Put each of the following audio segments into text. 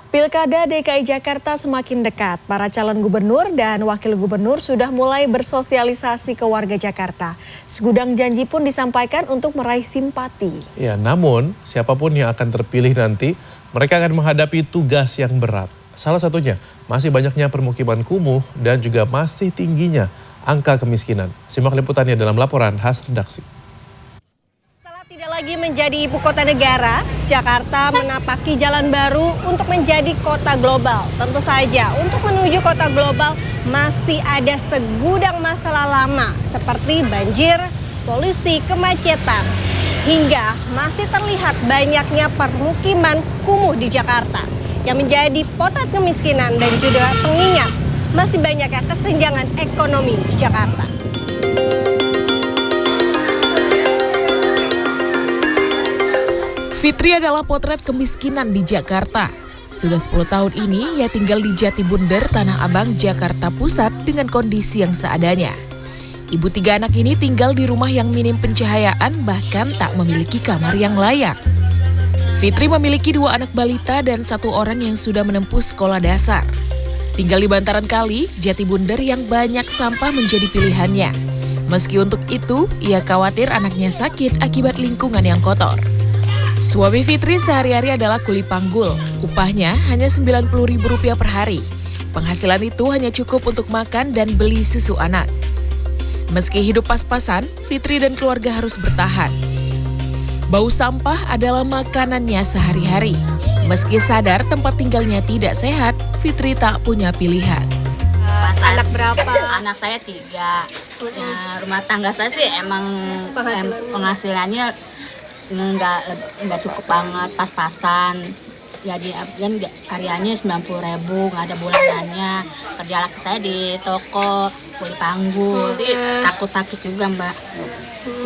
Pilkada DKI Jakarta semakin dekat. Para calon gubernur dan wakil gubernur sudah mulai bersosialisasi ke warga Jakarta. Segudang janji pun disampaikan untuk meraih simpati. Ya, namun siapapun yang akan terpilih nanti, mereka akan menghadapi tugas yang berat. Salah satunya, masih banyaknya permukiman kumuh dan juga masih tingginya angka kemiskinan. Simak liputannya dalam laporan khas redaksi. Tidak lagi menjadi ibu kota negara, Jakarta menapaki jalan baru untuk menjadi kota global. Tentu saja, untuk menuju kota global masih ada segudang masalah lama seperti banjir, polusi, kemacetan, hingga masih terlihat banyaknya permukiman kumuh di Jakarta yang menjadi potret kemiskinan dan juga pengingat masih banyaknya kesenjangan ekonomi di Jakarta. Fitri adalah potret kemiskinan di Jakarta. Sudah 10 tahun ini ia tinggal di Jatibunder, Tanah Abang, Jakarta Pusat dengan kondisi yang seadanya. Ibu 3 anak ini tinggal di rumah yang minim pencahayaan, bahkan tak memiliki kamar yang layak. Fitri memiliki 2 anak balita dan 1 orang yang sudah menempuh sekolah dasar. Tinggal di bantaran kali, Jatibunder yang banyak sampah menjadi pilihannya. Meski untuk itu, ia khawatir anaknya sakit akibat lingkungan yang kotor. Suami Fitri sehari-hari adalah kuli panggul. Upahnya hanya Rp90.000 per hari. Penghasilan itu hanya cukup untuk makan dan beli susu anak. Meski hidup pas-pasan, Fitri dan keluarga harus bertahan. Bau sampah adalah makanannya sehari-hari. Meski sadar tempat tinggalnya tidak sehat, Fitri tak punya pilihan. Anak berapa? Anak saya 3. Ya, rumah tangga saya sih emang penghasilannya nggak cukup banget, pas-pasan. Jadi karyanya 90.000, nggak ada bulanannya. Kerja laki saya di toko kuli panggul, sakit juga mbak.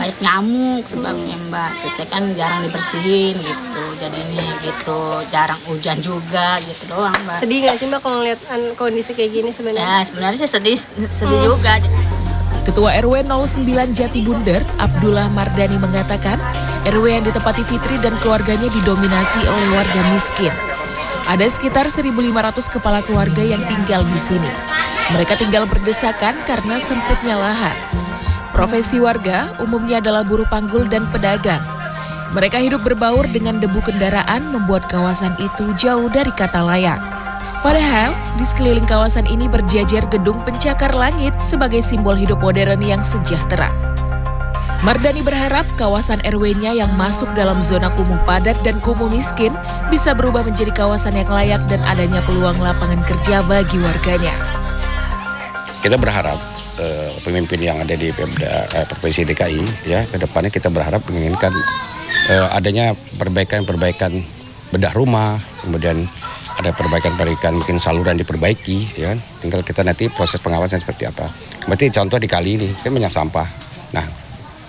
Banyak nyamuk sebabnya mbak. Terus saya kan jarang dibersihin gitu, jadinya gitu. Jarang hujan juga gitu doang mbak. Sedih nggak sih mbak kalau lihat kondisi kayak gini sebenarnya? Ya sebenarnya sih sedih juga. Ketua RW 09 Jatibunder, Abdullah Mardani mengatakan, RW yang ditempati Fitri dan keluarganya didominasi oleh warga miskin. Ada sekitar 1.500 kepala keluarga yang tinggal di sini. Mereka tinggal berdesakan karena sempitnya lahan. Profesi warga umumnya adalah buruh panggul dan pedagang. Mereka hidup berbaur dengan debu kendaraan membuat kawasan itu jauh dari kata layak. Padahal, di sekeliling kawasan ini berjajar gedung pencakar langit sebagai simbol hidup modern yang sejahtera. Mardani berharap kawasan RW-nya yang masuk dalam zona kumuh padat dan kumuh miskin bisa berubah menjadi kawasan yang layak dan adanya peluang lapangan kerja bagi warganya. Kita berharap pemimpin yang ada di Provinsi DKI, ya, ke depannya kita berharap menginginkan adanya perbaikan bedah rumah, kemudian ada perbaikan mungkin saluran diperbaiki, ya kan? Tinggal kita nanti proses pengawasan seperti apa. Berarti contoh di kali ini, kan banyak sampah. Nah,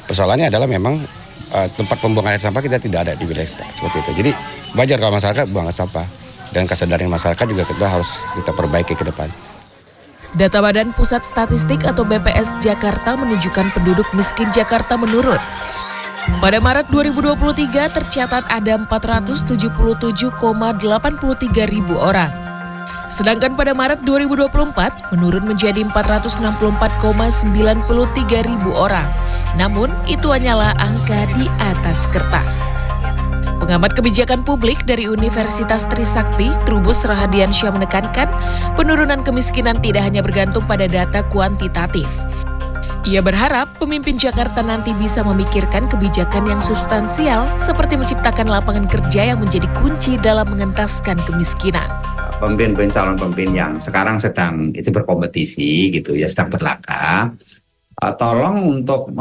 persoalannya adalah memang tempat pembuangan air sampah kita tidak ada di wilayah seperti itu. Jadi wajar kalau masyarakat buang sampah, dan kesadaran masyarakat juga kita perbaiki ke depan. Data Badan Pusat Statistik atau BPS Jakarta menunjukkan penduduk miskin Jakarta menurun. Pada Maret 2023 tercatat ada 477,83 ribu orang. Sedangkan pada Maret 2024 menurun menjadi 464,93 ribu orang. Namun itu hanyalah angka di atas kertas. Pengamat kebijakan publik dari Universitas Trisakti, Trubus Rahadiansyah menekankan penurunan kemiskinan tidak hanya bergantung pada data kuantitatif. Ia berharap pemimpin Jakarta nanti bisa memikirkan kebijakan yang substansial seperti menciptakan lapangan kerja yang menjadi kunci dalam mengentaskan kemiskinan. Pemimpin calon pemimpin yang sekarang sedang itu berkompetisi gitu ya, sedang berlaga, tolong untuk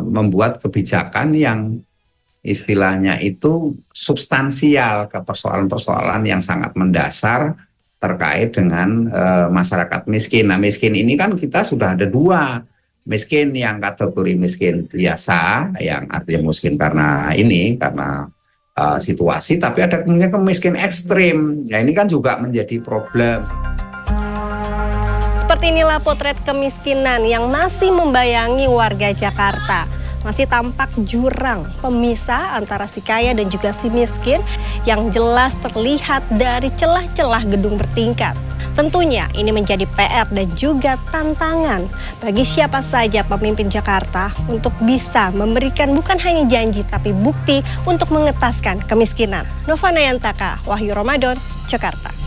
membuat kebijakan yang istilahnya itu substansial ke persoalan-persoalan yang sangat mendasar terkait dengan masyarakat miskin. Nah, miskin ini kan kita sudah ada 2. Miskin yang kategori miskin biasa, yang artinya miskin karena situasi, tapi ada kemudian miskin ekstrim. Ya, ini kan juga menjadi problem. Seperti inilah potret kemiskinan yang masih membayangi warga Jakarta. masih tampak jurang pemisah antara si kaya dan juga si miskin yang jelas terlihat dari celah-celah gedung bertingkat. Tentunya ini menjadi PR dan juga tantangan bagi siapa saja pemimpin Jakarta untuk bisa memberikan bukan hanya janji tapi bukti untuk mengetaskan kemiskinan. Nova Nayantaka, Wahyu Ramadan, Jakarta.